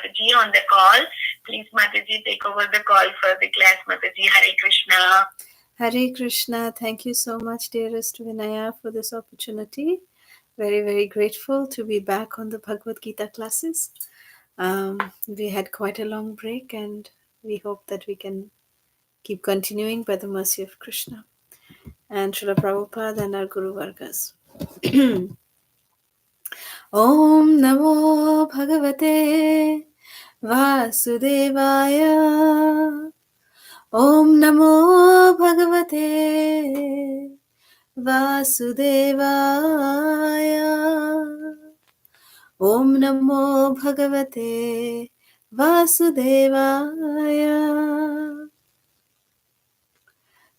Mataji on the call. Please, Mataji, take over the call for the class, Mataji. Hare Krishna. Hare Krishna. Thank you so much, dearest Vinaya, for this opportunity. Very, very grateful to be back on the Bhagavad Gita classes. We had quite a long break, and we hope that we can keep continuing by the mercy of Krishna and Srila Prabhupada and our Guru Vargas. Om Namo Bhagavate Vasudevaya. Om Namo Bhagavate Vasudevaya. Om Namo Bhagavate Vasudevaya.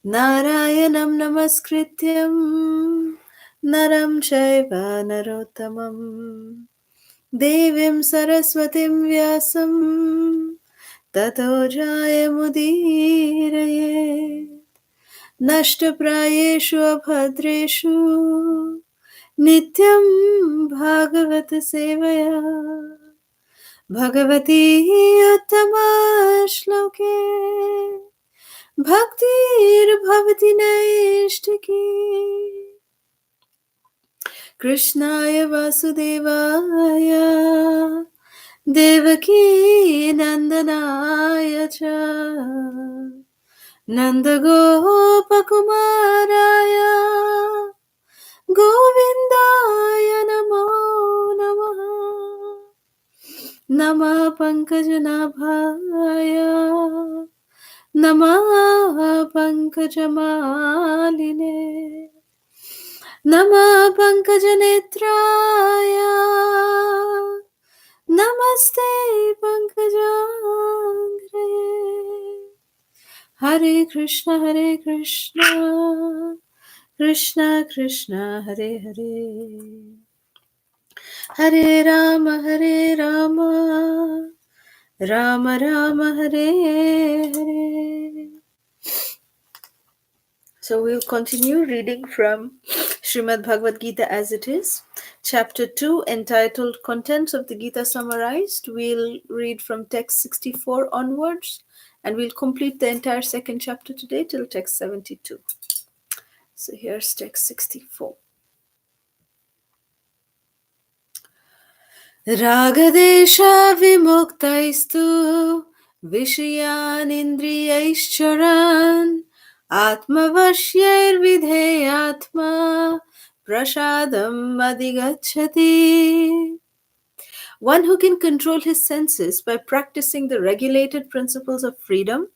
Narayanam Namaskrityam Naram Chaiva Narottamam Devim Saraswatim Vyasam Tato Jayamudiraye Nashtaprayeshu Abhadreshu Nityam Bhagavat Sevaya Bhagavati Uttama Shloke Bhaktir Bhavati Naishtaki Krishnaya Vasudevaya Devaki Nandanaya Cha Nandagopakumaraya Govindaya Namo Namaha Nama Pankajanabhaya Nama Pankajamaline Nama Pankajanetraya Namaste Pankajangre Hare Krishna Krishna Krishna Hare Hare Hare Rama Rama Rama Hare Hare. So we'll continue reading from Srimad Bhagavad Gita as it is. Chapter 2, entitled Contents of the Gita Summarized. We'll read from text 64 onwards, and we'll complete the entire second chapter today till text 72. So here's text 64. Ragadesha vimuktaistu Vishayan indriyaischaran Atmavashyair vidheyatma Prasadam adhigacchati. One who can control his senses by practicing the regulated principles of freedom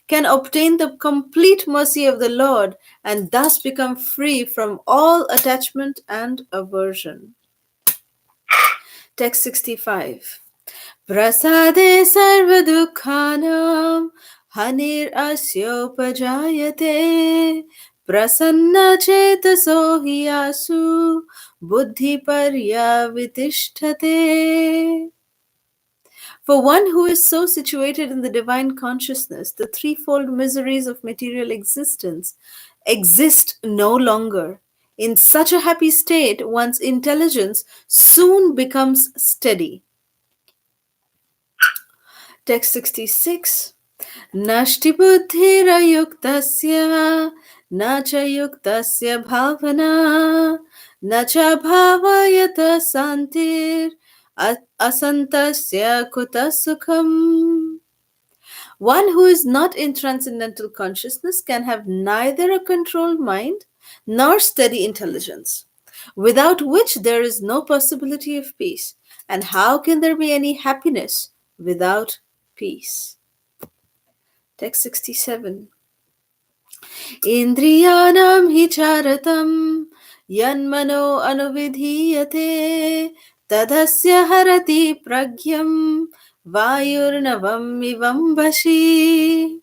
can obtain the complete mercy of the Lord and thus become free from all attachment and aversion. Text 65. Prasade sarva dukhanam hanir asyopajayate prasanna chetaso hiyasu buddhi paryavitishthate. For one who is so situated in the divine consciousness, the threefold miseries of material existence exist no longer. In such a happy state, one's intelligence soon becomes steady. Text 66. Nashti buddhira yuktasya nacha yuktasya bhavana nacha bhavayata santir asantasya kutasukham. One who is not in transcendental consciousness can have neither a controlled mind nor steady intelligence, without which there is no possibility of peace. And how can there be any happiness without peace? Text 67. Indriyanam hicharatam yanmano anuvidhiyate tadasya harati pragyam vayurnavam ivam vashi.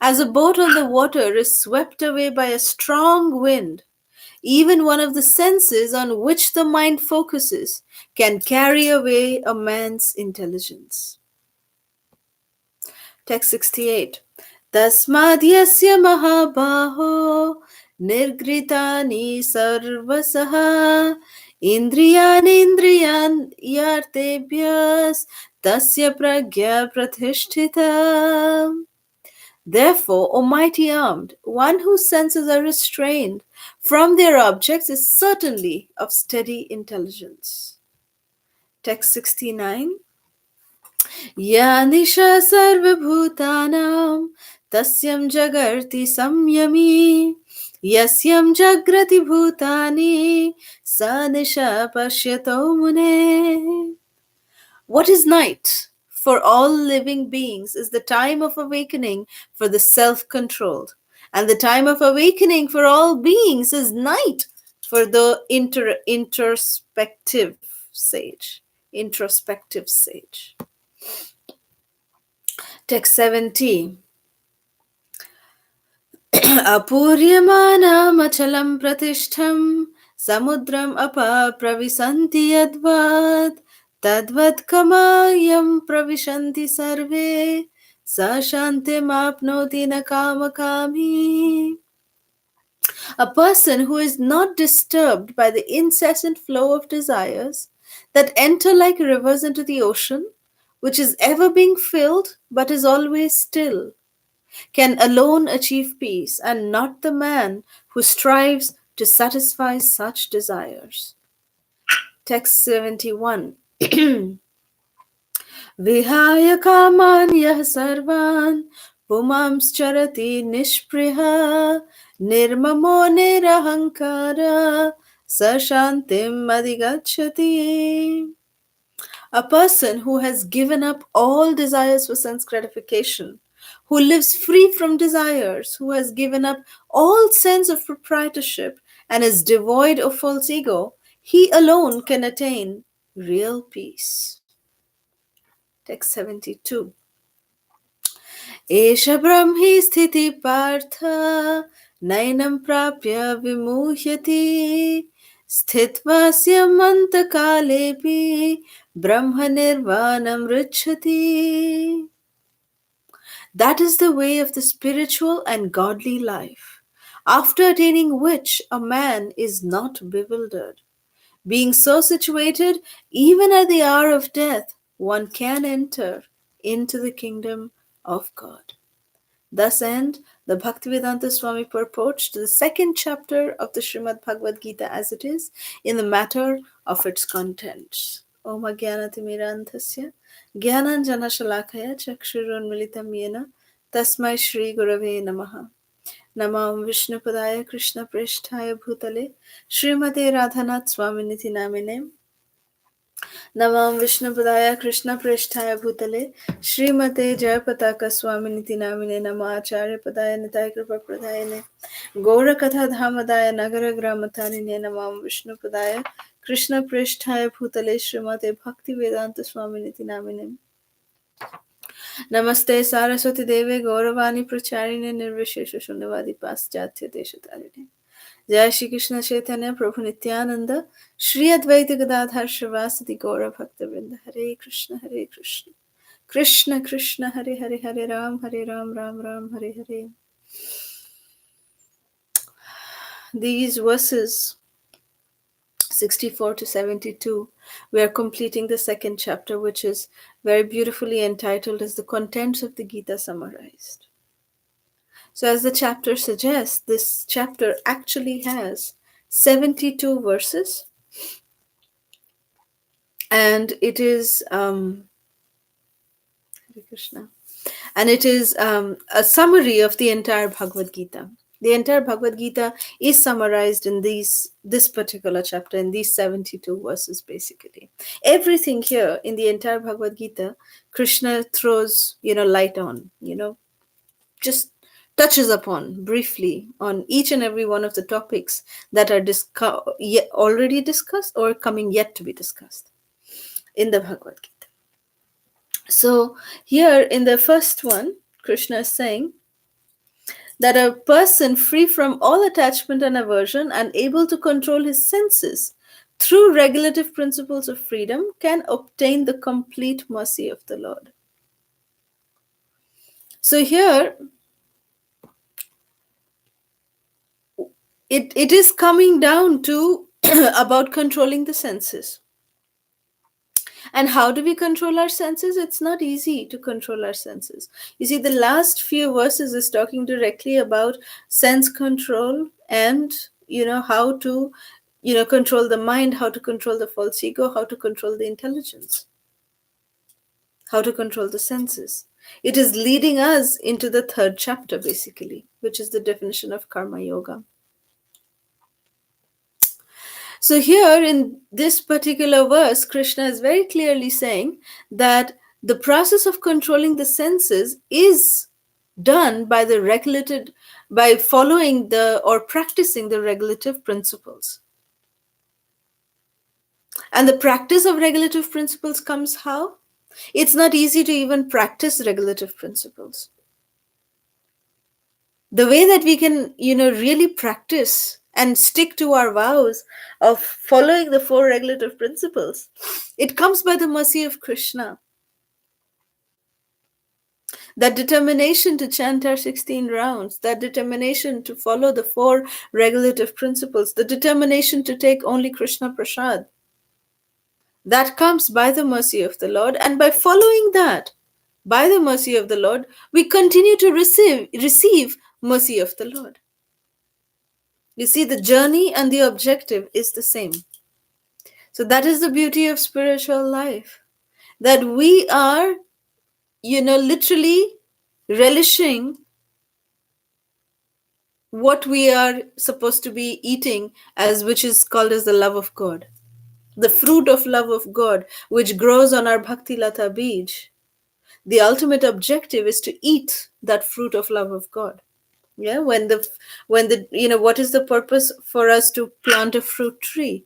As a boat on the water is swept away by a strong wind, even one of the senses on which the mind focuses can carry away a man's intelligence. Text 68. Tasmadyasya mahabaho nirgritani sarvasaha indriyan yartebhyas tasya pragya pratishtita. Therefore, O mighty armed, one whose senses are restrained from their objects is certainly of steady intelligence. Text 69. Ya nisha sarvabhutanam tasyam jagarti samyami yasyam jagrati bhutani sa nisha pashyato mune. What is night? For all living beings is the time of awakening for the self controlled. And the time of awakening for all beings is night for the introspective sage. Introspective sage. Text 70. Apuryamanam pratishtham samudram apa pravisanti yadvad tadvad kamayam pravishanti sarve sa shantim apnoti na kamakami. A person who is not disturbed by the incessant flow of desires that enter like rivers into the ocean, which is ever being filled but is always still, can alone achieve peace, and not the man who strives to satisfy such desires. Text 71. Vihaya kaman yah sarvan pumamscharati nishpriha nirmamo nirahankara sashantim adhigachati. A person who has given up all desires for sense gratification, who lives free from desires, who has given up all sense of proprietorship and is devoid of false ego, he alone can attain real peace. Text 72. Esha Brahmi sthiti partha nainam prapya vimuhyati sthitvasyam antakalepi brahma nirvanam richati. That is the way of the spiritual and godly life, after attaining which a man is not bewildered. Being so situated, even at the hour of death, one can enter into the kingdom of God. Thus end the Bhaktivedanta Swami purports to the second chapter of the Srimad Bhagavad Gita as it is, in the matter of its contents. Om Ajnanatimirandhasya Jnananjana Shalakaya Chakshurunmilitam Yena Tasmai Shri Gurave Namaha. Namam Vishnupadaya Krishna Presthaya Bhutale Srimate Radhanath Swaminiti Namine. Namam Vishnupadaya Krishna Presthaya Bhutale Srimate Jayapataka Swaminiti Namine Namacharya Padaya Nitai Kripa Pradayane Gaura Katha Dhamadaya Nagara Gramatarine Namam Vishnupadaya Krishna Presthaya Bhutale Srimate Bhakti Vedanta Swaminiti Namine Namaste Saraswati Deve Gauravani Pracharine Nirvishesha Shunyavadi Paschatya Deshatarine Jai Shri Krishna Chaitanya Prabhu Nityananda Shri Advaita Gadadhar Shrivasati Gaura Bhakta Vrinda Hare Krishna Krishna Krishna Hare Hare Hare Ram Ram Ram Hare Hare. These verses 64 to 72, we are completing the second chapter, which is very beautifully entitled as the contents of the Gita summarized. So as the chapter suggests, this chapter actually has 72 verses, and it is Hare Krishna, and it is a summary of the entire Bhagavad Gita. The entire Bhagavad Gita is summarized in this particular chapter, in these 72 verses, basically. Everything here in the entire Bhagavad Gita, Krishna throws, light on, just touches upon briefly on each and every one of the topics that are already discussed or coming yet to be discussed in the Bhagavad Gita. So here in the first one, Krishna is saying that a person free from all attachment and aversion and able to control his senses through regulative principles of freedom can obtain the complete mercy of the Lord. So here it is coming down to about controlling the senses. And how do we control our senses? It's not easy to control our senses. You see, the last few verses is talking directly about sense control and, how to, control the mind, how to control the false ego, how to control the intelligence, how to control the senses. It is leading us into the third chapter, basically, which is the definition of karma yoga. So, here in this particular verse, Krishna is very clearly saying that the process of controlling the senses is done by the regulated, by following the or practicing the regulative principles. And the practice of regulative principles comes how? It's not easy to even practice regulative principles. The way that we can, really practice and stick to our vows of following the four regulative principles, it comes by the mercy of Krishna. That determination to chant our 16 rounds, that determination to follow the four regulative principles, the determination to take only Krishna Prasad, that comes by the mercy of the Lord. And by following that, by the mercy of the Lord, we continue to receive mercy of the Lord. You see, the journey and the objective is the same. So that is the beauty of spiritual life, that we are, literally relishing what we are supposed to be eating, as which is called as the love of God, the fruit of love of God, which grows on our Bhakti Lata Bij. The ultimate objective is to eat that fruit of love of God. Yeah, when the what is the purpose for us to plant a fruit tree?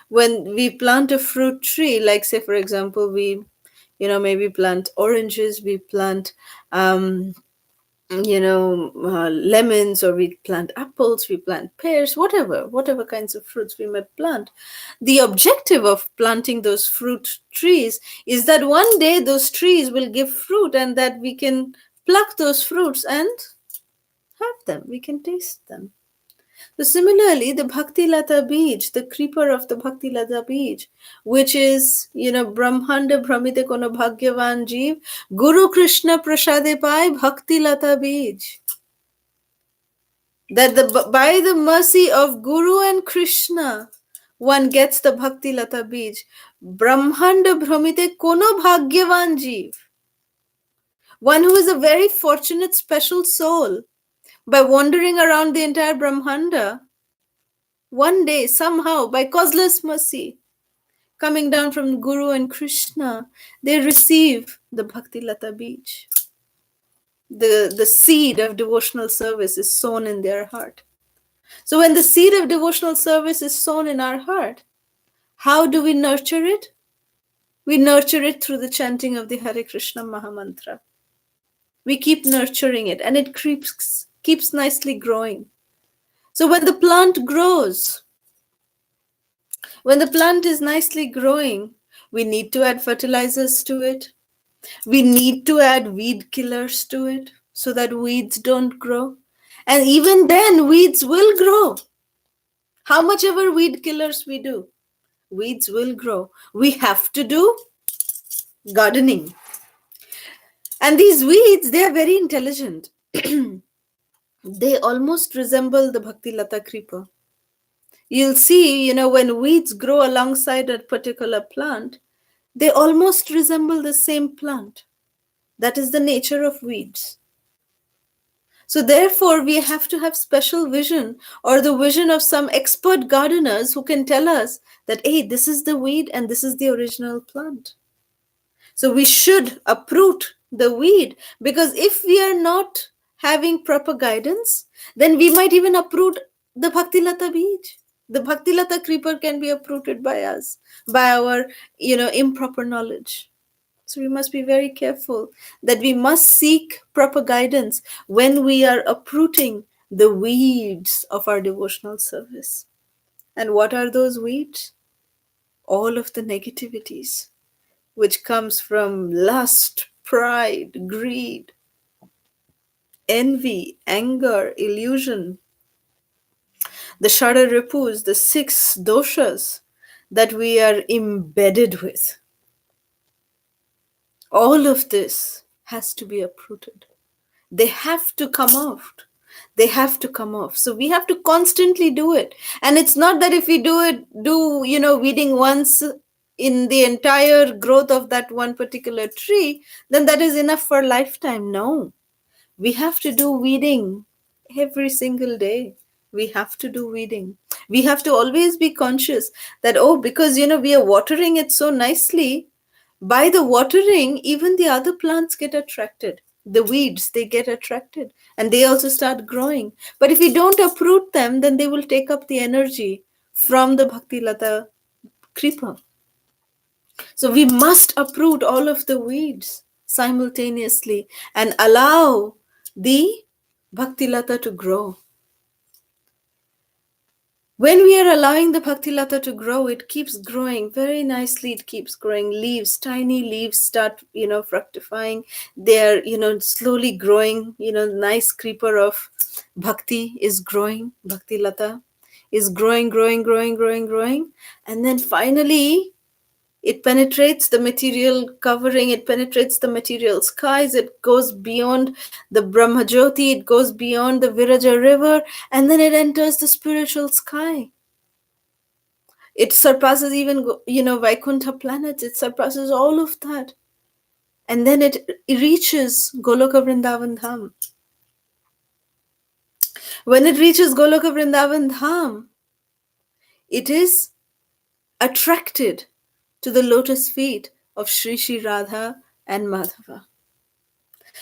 When we plant a fruit tree, like say for example, we maybe plant oranges, we plant lemons, or we plant apples, we plant pears, whatever kinds of fruits we might plant. The objective of planting those fruit trees is that one day those trees will give fruit, and that we can pluck those fruits and have them, we can taste them. So similarly, the Bhakti Lata Bij, the creeper of the Bhakti Lata Bij, which is, Brahmanda Brahmite Kono Bhagyavan Jeev, Guru Krishna Prasade Pai Bhakti Lata Bij. That by the mercy of Guru and Krishna, one gets the Bhakti Lata Bij. Brahmanda Brahmite Kono Bhagyavan Jeev. One who is a very fortunate, special soul, by wandering around the entire Brahmanda, one day, somehow, by causeless mercy, coming down from Guru and Krishna, they receive the Bhakti Lata Bij. The seed of devotional service is sown in their heart. So when the seed of devotional service is sown in our heart, how do we nurture it? We nurture it through the chanting of the Hare Krishna Mahamantra. We keep nurturing it, and it keeps nicely growing. So when the plant grows, when the plant is nicely growing, we need to add fertilizers to it. We need to add weed killers to it so that weeds don't grow. And even then, weeds will grow. How much ever weed killers we do, weeds will grow. We have to do gardening. And these weeds, they are very intelligent. They almost resemble the Bhakti Lata creeper. You'll see, when weeds grow alongside a particular plant, they almost resemble the same plant. That is the nature of weeds. So therefore, we have to have special vision, or the vision of some expert gardeners who can tell us that, hey, this is the weed and this is the original plant. So we should uproot the weed, because if we are not having proper guidance, then we might even uproot the Bhakti Lata Bij. The Bhakti Lata creeper can be uprooted by us, by our, improper knowledge. So we must be very careful that we must seek proper guidance when we are uprooting the weeds of our devotional service. And what are those weeds? All of the negativities, which comes from lust, pride, greed, envy, anger, illusion, the Shada Ripus, the 6 doshas that we are embedded with. All of this has to be uprooted. They have to come out. They have to come off. So we have to constantly do it. And it's not that if we weeding once in the entire growth of that one particular tree, then that is enough for a lifetime. No. We have to do weeding every single day. We have to do weeding. We have to always be conscious that, oh, because, we are watering it so nicely, by the watering, even the other plants get attracted. The weeds, they get attracted and they also start growing. But if we don't uproot them, then they will take up the energy from the Bhakti Lata creeper. So we must uproot all of the weeds simultaneously and allow the Bhakti Lata to grow. When we are allowing the Bhakti Lata to grow, it keeps growing very nicely. It keeps growing. Leaves, tiny leaves start, fructifying. They're, slowly growing. Nice creeper of Bhakti is growing. Bhakti Lata is growing, growing, growing, growing, growing. And then finally, it penetrates the material covering, it penetrates the material skies, it goes beyond the Brahmajyoti, it goes beyond the Viraja river, and then it enters the spiritual sky. It surpasses even, Vaikuntha planets, it surpasses all of that. And then it reaches Goloka Vrindavan Dham. When it reaches Goloka Vrindavan Dham, it is attracted to the lotus feet of Sri Sri Radha and Madhava.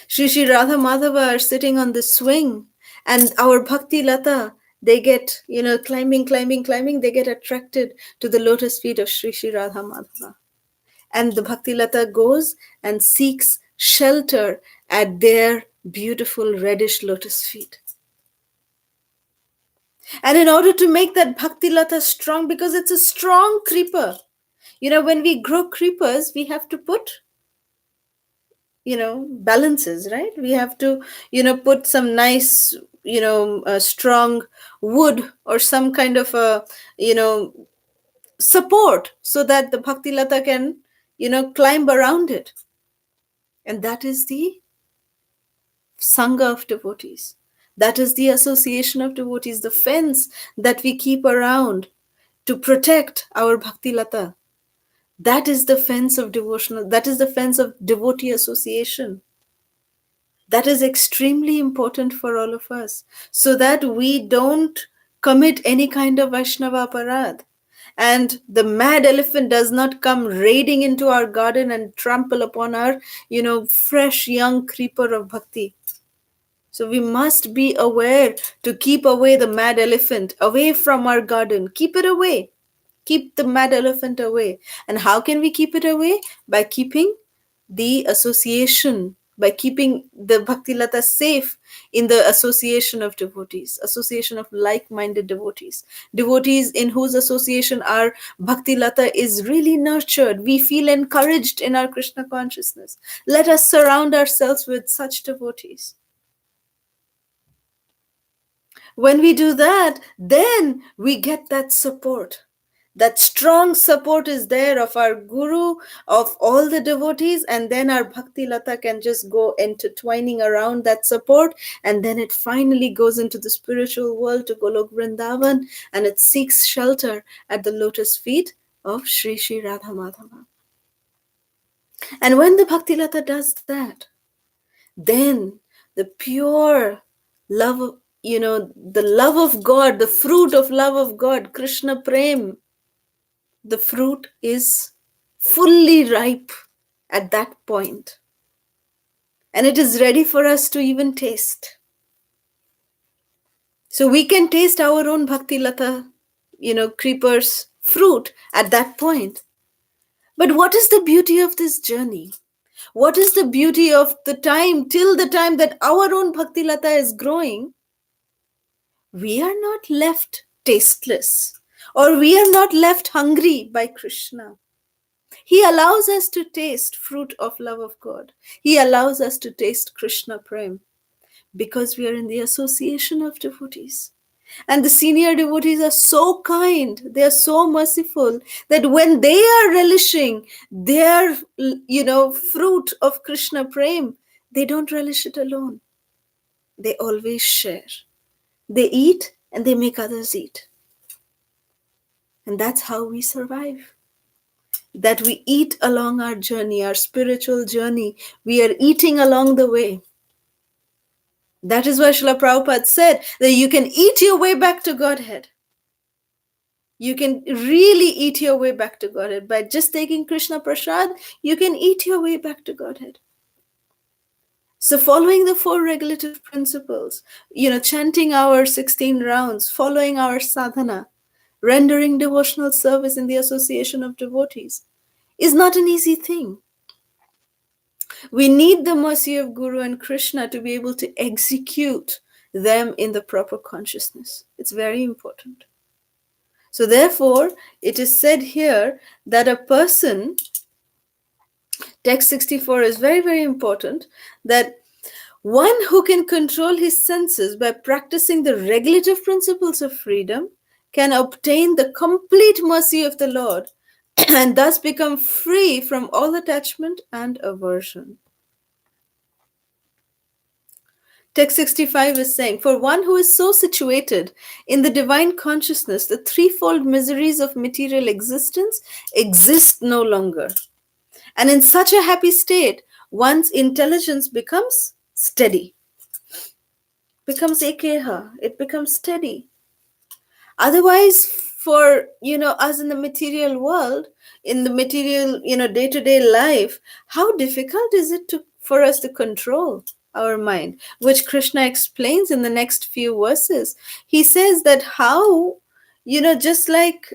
Sri Sri Radha Madhava are sitting on the swing, and our Bhakti Lata, they get, climbing, climbing, climbing, they get attracted to the lotus feet of Sri Sri Radha Madhava. And the Bhakti Lata goes and seeks shelter at their beautiful reddish lotus feet. And in order to make that Bhakti Lata strong, because it's a strong creeper, when we grow creepers, we have to put balances, right? We have to put some nice strong wood or some kind of a support so that the Bhakti Lata can climb around it. And that is the sangha of devotees, that is the association of devotees, the fence that we keep around to protect our Bhakti Lata. That is the fence of devotional, that is the fence of devotee association. That is extremely important for all of us, so that we don't commit any kind of Vaishnava aparadh. And the mad elephant does not come raiding into our garden and trample upon our, fresh young creeper of bhakti. So we must be aware to keep away the mad elephant away from our garden. Keep it away. Keep the mad elephant away. And how can we keep it away? By keeping the association, by keeping the Bhakti Lata safe in the association of devotees, association of like-minded devotees, devotees in whose association our Bhakti Lata is really nurtured. We feel encouraged in our Krishna consciousness. Let us surround ourselves with such devotees. When we do that, then we get that support. That strong support is there of our guru, of all the devotees, and then our Bhakti Lata can just go intertwining around that support, and then it finally goes into the spiritual world to Golok Vrindavan, and it seeks shelter at the lotus feet of Sri Sri Radha Madhava. And when the Bhakti Lata does that, then the pure love, the love of God, the fruit of love of God, Krishna Prem, the fruit is fully ripe at that point. And it is ready for us to even taste. So we can taste our own Bhakti Lata, creeper's fruit at that point. But what is the beauty of this journey? What is the beauty of the time, till the time that our own Bhakti Lata is growing? We are not left tasteless, or we are not left hungry by Krishna. He allows us to taste fruit of love of God. He allows us to taste Krishna Prem because we are in the association of devotees. And the senior devotees are so kind, they are so merciful, that when they are relishing their, fruit of Krishna Prem, they don't relish it alone. They always share. They eat and they make others eat. And that's how we survive. That we eat along our journey, our spiritual journey. We are eating along the way. That is why Srila Prabhupada said that you can eat your way back to Godhead. You can really eat your way back to Godhead. By just taking Krishna Prasad, you can eat your way back to Godhead. So following the 4 regulative principles, chanting our 16 rounds, following our sadhana, rendering devotional service in the association of devotees is not an easy thing. We need the mercy of Guru and Krishna to be able to execute them in the proper consciousness. It's very important. So therefore, it is said here that a person, text 64 is very, very important, that one who can control his senses by practicing the regulative principles of freedom can obtain the complete mercy of the Lord and thus become free from all attachment and aversion. Text 65 is saying, for one who is so situated in the divine consciousness, the threefold miseries of material existence exist no longer. And in such a happy state, one's intelligence becomes steady, becomes ekeha, it becomes steady. Otherwise, for us in the material world, in the material day-to-day life, how difficult is it for us to control our mind, which Krishna explains in the next few verses. He says that how, just like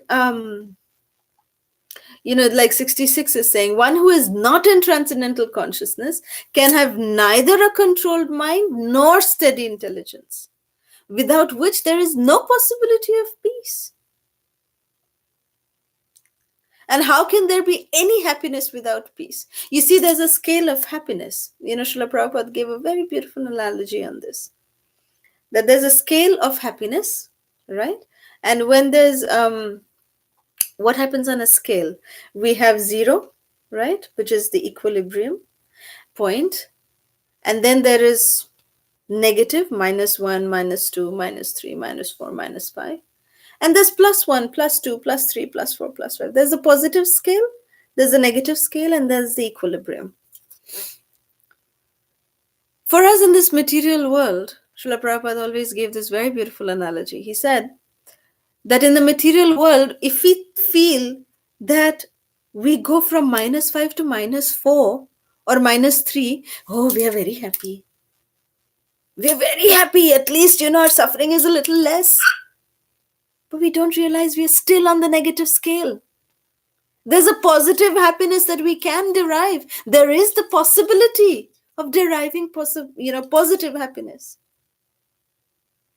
like 66 is saying, one who is not in transcendental consciousness can have neither a controlled mind nor steady intelligence, without which there is no possibility of peace. And how can there be any happiness without peace? You see, there's a scale of happiness. Srila Prabhupada gave a very beautiful analogy on this. That there's a scale of happiness, right? And when there's, what happens on a scale? We have 0, right? Which is the equilibrium point. And then there is negative, -1, -2, -3, -4, -5. And there's +1, +2, +3, +4, +5. There's a positive scale, there's a negative scale, and there's the equilibrium. For us in this material world, Srila Prabhupada always gave this very beautiful analogy. He said that in the material world, if we feel that we go from -5 to -4 or -3, oh, we are very happy. We're very happy. At least, our suffering is a little less. But we don't realize we are still on the negative scale. There's a positive happiness that we can derive. There is the possibility of deriving positive happiness.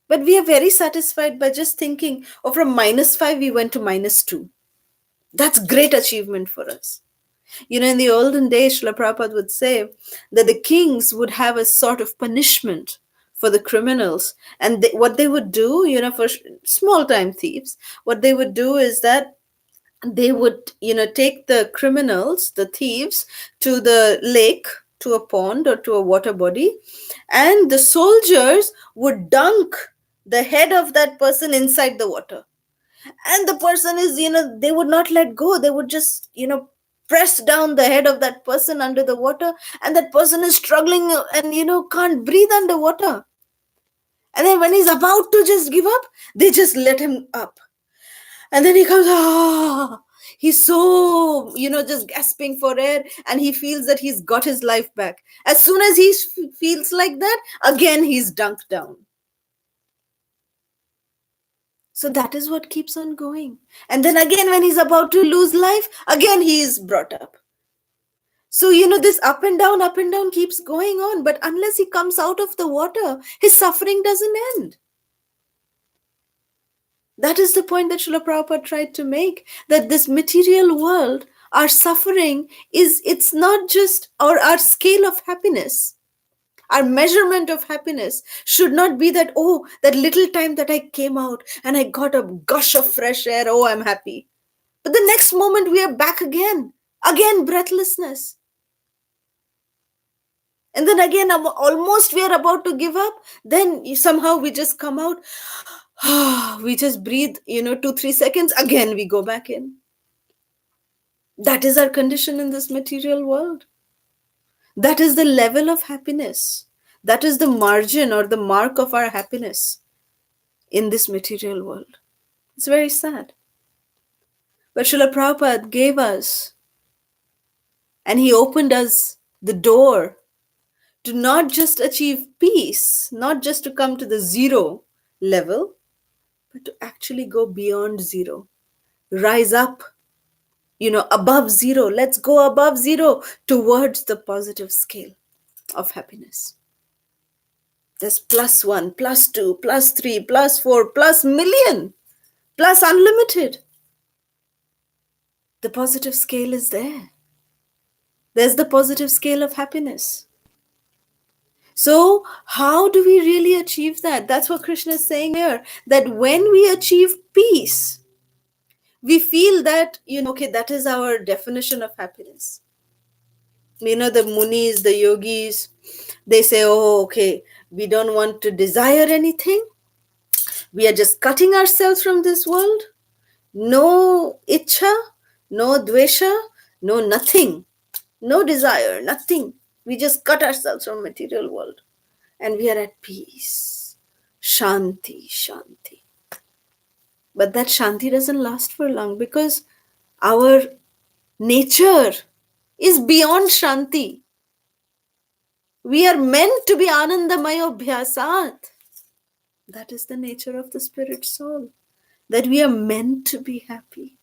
But we are very satisfied by just thinking, oh, from -5 we went to -2. That's great achievement for us. In the olden days, Srila Prabhupada would say that the kings would have a sort of punishment for the criminals. And what they would do, for small-time thieves, what they would do is that they would, take the criminals, the thieves, to the lake, to a pond or to a water body, and the soldiers would dunk the head of that person inside the water. And the person is, they would not let go. They would just, press down the head of that person under the water, and that person is struggling and, can't breathe underwater. And then when he's about to just give up, they just let him up. And then he comes, he's so, just gasping for air, and he feels that he's got his life back. As soon as he feels like that, again, he's dunked down. So that is what keeps on going. And then again, when he's about to lose life, again, he is brought up. So, this up and down keeps going on. But unless he comes out of the water, his suffering doesn't end. That is the point that Srila Prabhupada tried to make, that this material world, our suffering it's not just our scale of happiness. Our measurement of happiness should not be that, oh, that little time that I came out and I got a gush of fresh air, oh, I'm happy. But the next moment we are back again breathlessness. And then again, almost we are about to give up. Then somehow we just come out. We just breathe, 2-3 seconds. Again, we go back in. That is our condition in this material world. That is the level of happiness. That is the margin or the mark of our happiness in this material world. It's very sad. But Srila Prabhupada gave us, and he opened us the door to not just achieve peace, not just to come to the zero level, but to actually go beyond zero, rise up, above zero. Let's go above zero towards the positive scale of happiness. There's +1, +2, +3, +4, +1,000,000, plus unlimited. The positive scale is there. There's the positive scale of happiness. So how do we really achieve that? That's what Krishna is saying here, that when we achieve peace, we feel that, okay, that is our definition of happiness. The munis, the yogis, they say, oh, okay, we don't want to desire anything. We are just cutting ourselves from this world. No ichha, no dvesha, no nothing, no desire, nothing. We just cut ourselves from material world and we are at peace. Shanti, shanti. But that shanti doesn't last for long because our nature is beyond shanti. We are meant to be anandamaya bhyasat. That is the nature of the spirit soul, that we are meant to be happy.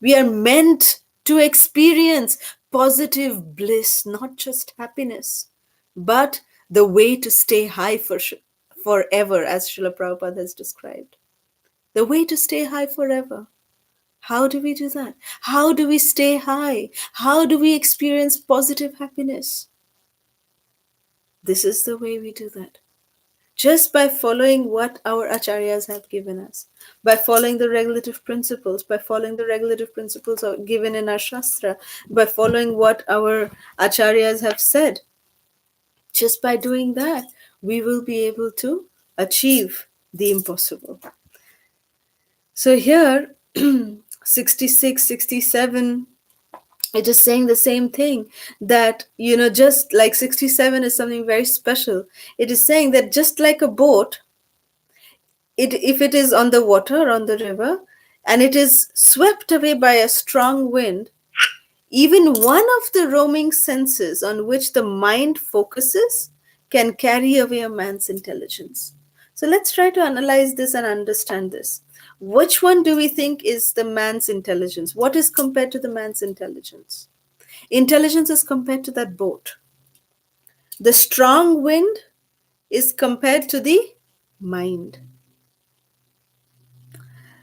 We are meant to experience positive bliss, not just happiness, but the way to stay high forever, as Srila Prabhupada has described. The way to stay high forever. How do we do that? How do we stay high? How do we experience positive happiness? This is the way we do that. Just by following what our acharyas have given us, by following the regulative principles, given in our shastra, by following what our acharyas have said. Just by doing that, we will be able to achieve the impossible. So here, 66, 67, it is saying the same thing, that, just like 67 is something very special. It is saying that just like a boat, if it is on the water, on the river, and it is swept away by a strong wind, even one of the roaming senses on which the mind focuses can carry away a man's intelligence. So let's try to analyze this and understand this. Which one do we think is the man's intelligence? What is compared to the man's intelligence? Intelligence is compared to that boat. The strong wind is compared to the mind.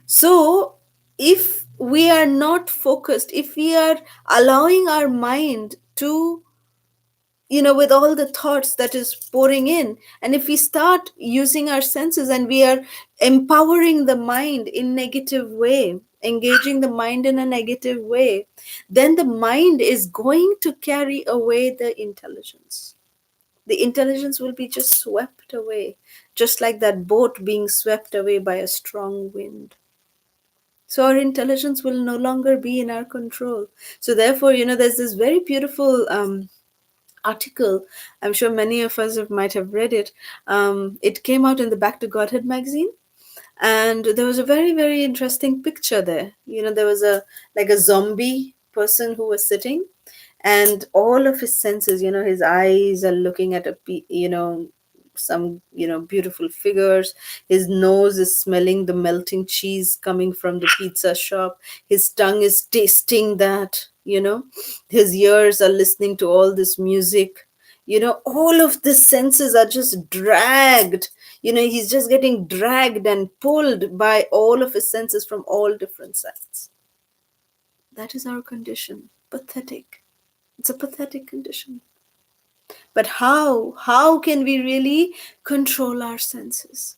So if we are not focused, if we are allowing our mind to, with all the thoughts that is pouring in, and if we start using our senses and we are empowering the mind in negative way, engaging the mind in a negative way, then the mind is going to carry away the intelligence. The intelligence will be just swept away, just like that boat being swept away by a strong wind. So our intelligence will no longer be in our control. So therefore, there's this very beautiful article. I'm sure many of us might have read it. It came out in the Back to Godhead magazine. And there was a very, very interesting picture there. There was a zombie person who was sitting, and all of his senses, his eyes are looking at some beautiful figures. His nose is smelling the melting cheese coming from the pizza shop. His tongue is tasting that. His ears are listening to all this music. All of the senses are just dragged. He's just getting dragged and pulled by all of his senses from all different sides. That is our condition. Pathetic. It's a pathetic condition. But how can we really control our senses?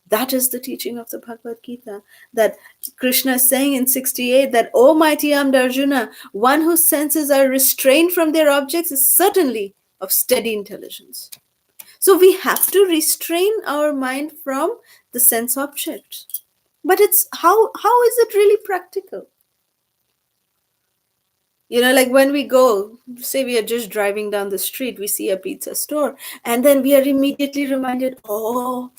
That is the teaching of the Bhagavad Gita, that Krishna is saying in 68 that, O mighty armed Arjuna, one whose senses are restrained from their objects is certainly of steady intelligence. So we have to restrain our mind from the sense objects. But it's how is it really practical? Like when we go, say we are just driving down the street, we see a pizza store, and then we are immediately reminded, oh,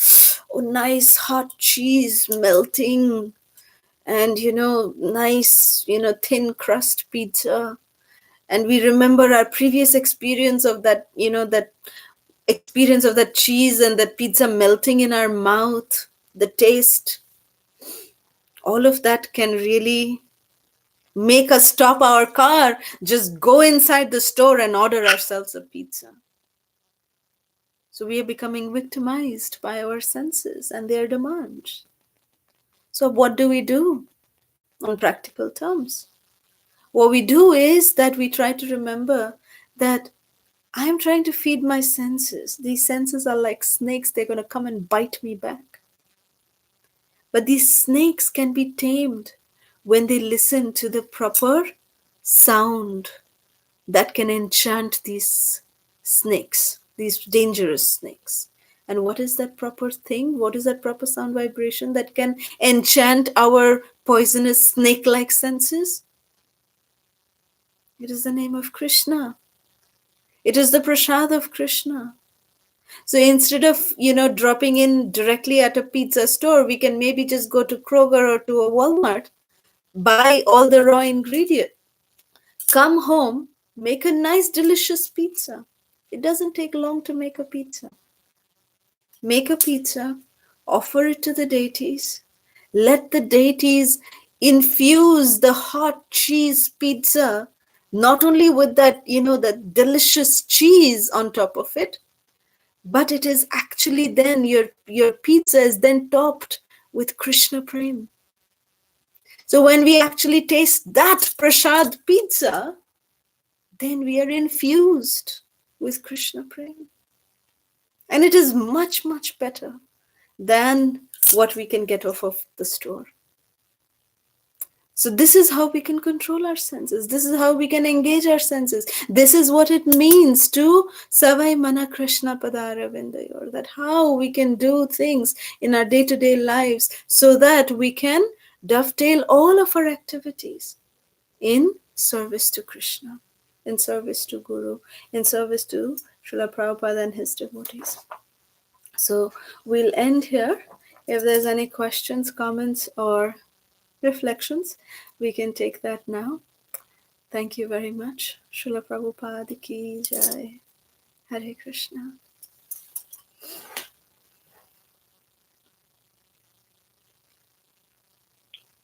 nice hot cheese melting, and nice, thin crust pizza. And we remember our previous experience of that, that experience of that cheese and that pizza melting in our mouth, the taste. All of that can really make us stop our car, just go inside the store and order ourselves a pizza. So we are becoming victimized by our senses and their demands. So what do we do on practical terms? What we do is that we try to remember that I'm trying to feed my senses. These senses are like snakes. They're going to come and bite me back. But these snakes can be tamed when they listen to the proper sound that can enchant these snakes, these dangerous snakes. And what is that proper thing? What is that proper sound vibration that can enchant our poisonous snake-like senses? It is the name of Krishna. It is the prasad of Krishna. So instead of, dropping in directly at a pizza store, we can maybe just go to Kroger or to a Walmart, buy all the raw ingredient, come home, make a nice, delicious pizza. It doesn't take long to make a pizza. Make a pizza, offer it to the deities, let the deities infuse the hot cheese pizza, not only with that, that delicious cheese on top of it, but it is actually then your pizza is then topped with Krishna Prem. So when we actually taste that prasad pizza, then we are infused with Krishna Prem. And it is much, much better than what we can get off of the store. So this is how we can control our senses. This is how we can engage our senses. This is what it means to Savai Mana Krishna Padara Vindayor, that how we can do things in our day-to-day lives so that we can dovetail all of our activities in service to Krishna, in service to Guru, in service to Srila Prabhupada and his devotees. So we'll end here. If there's any questions, comments, or reflections, we can take that now. Thank you very much. Srila Prabhupada ki jai. Hare Krishna.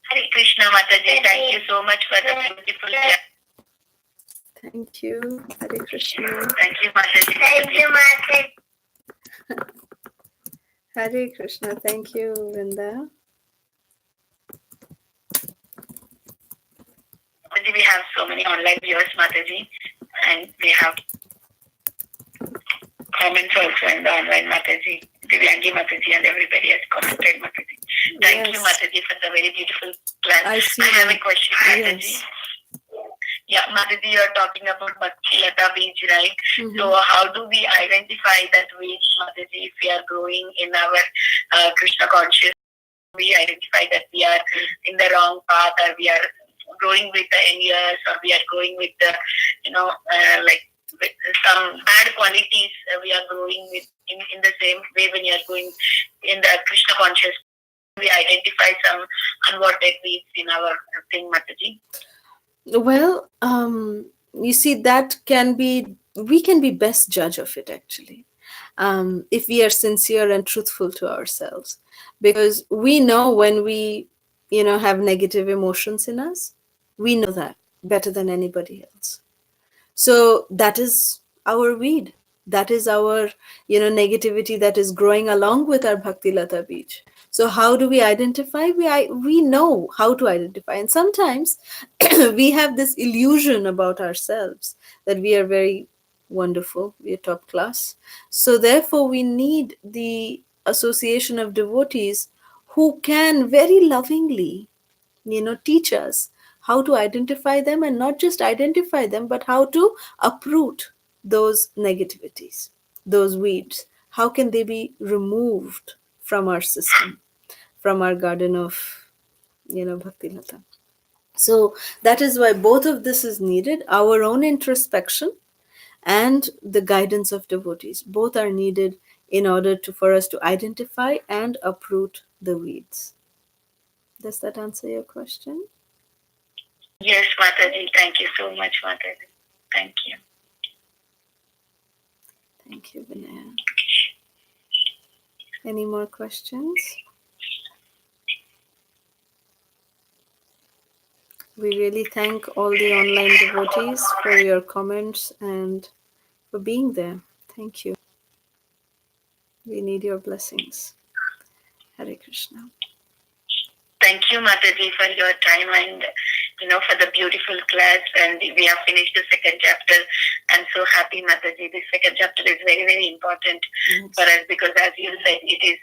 Hare Krishna, Mataji. Thank you so much for the beautiful. Thank you. Hare Krishna. Thank you, Mataji. Thank you, Mataji. Hare Krishna. Thank you, Vrinda. Mataji, we have so many online viewers, Mataji, and we have comments also in the online, Mataji. Divyangi Mataji and everybody has commented, Mataji. Thank you, Mataji, for the very beautiful class. I have a question, Mataji. Yeah, Mataji, you are talking about Bhakti Lata Beach, right? Mm-hmm. So how do we identify that beach, Mataji, if we are growing in our Krishna consciousness? We identify that we are in the wrong path, or we are growing with the envious, or we are going with the, like with some bad qualities. We are growing with in the same way when you are going in the Krishna consciousness. We identify some unwanted weeds in our thing, Mataji. Well, you see, we can be best judge of it actually, if we are sincere and truthful to ourselves, because we know when we, have negative emotions in us. We know that better than anybody else. So that is our weed. That is our, negativity that is growing along with our Bhakti Lata Beach. So how do we identify? We know how to identify. And sometimes we have this illusion about ourselves that we are very, wonderful, we are top class. So therefore we need the association of devotees who can very lovingly, teach us how to identify them, and not just identify them, but how to uproot those negativities, those weeds. How can they be removed from our system, from our garden of, Bhakti Lata? So that is why both of this is needed, our own introspection and the guidance of devotees. Both are needed in order for us to identify and uproot the weeds. Does that answer your question? Yes, Mataji. Thank you so much, Mataji. Thank you. Thank you, Vinaya. Any more questions? We really thank all the online devotees for your comments and for being there. Thank you. We need your blessings. Hare Krishna. Thank you, Mataji, for your time and for the beautiful class. And we have finished the second chapter. I'm so happy, Mataji. This second chapter is very, very important for us because, as you said, it is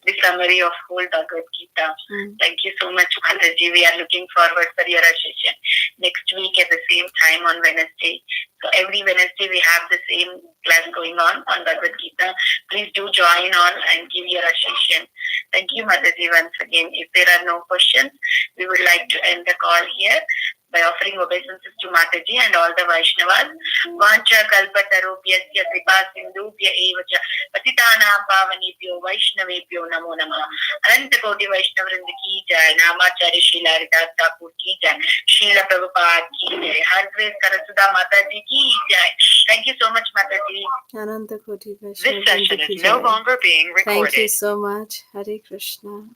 the summary of whole Bhagavad Gita. Thank you so much, Mataji. We are looking forward for your session next week at the same time on Wednesday. So every Wednesday we have the same class going on Bhagavad Gita. Please do join on and give your session. Thank you, Mataji, once again. If there are no questions, we would like to end the call here by offering obeisances to Mataji and all the Vaishnavas. Vancha kalpatarubhyasya kripa sindhubhya evacha patitanam pavanebhyo Vaishnavebhyo namo namah. Ananta koti Vaishnavrind ki jai. Namacharya Srila Haridas Thakur ki jai. Srila Prabhupada ki jai. Har Grace Kalasudha Mataji ki jai. Thank you so much, Mataji. Ananta Koti This session is no longer being recorded. Thank you so much. Hare Krishna.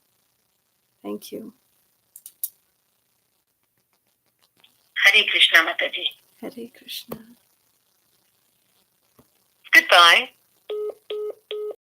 Thank you. Hare Krishna, Mataji. Hare Krishna. Goodbye.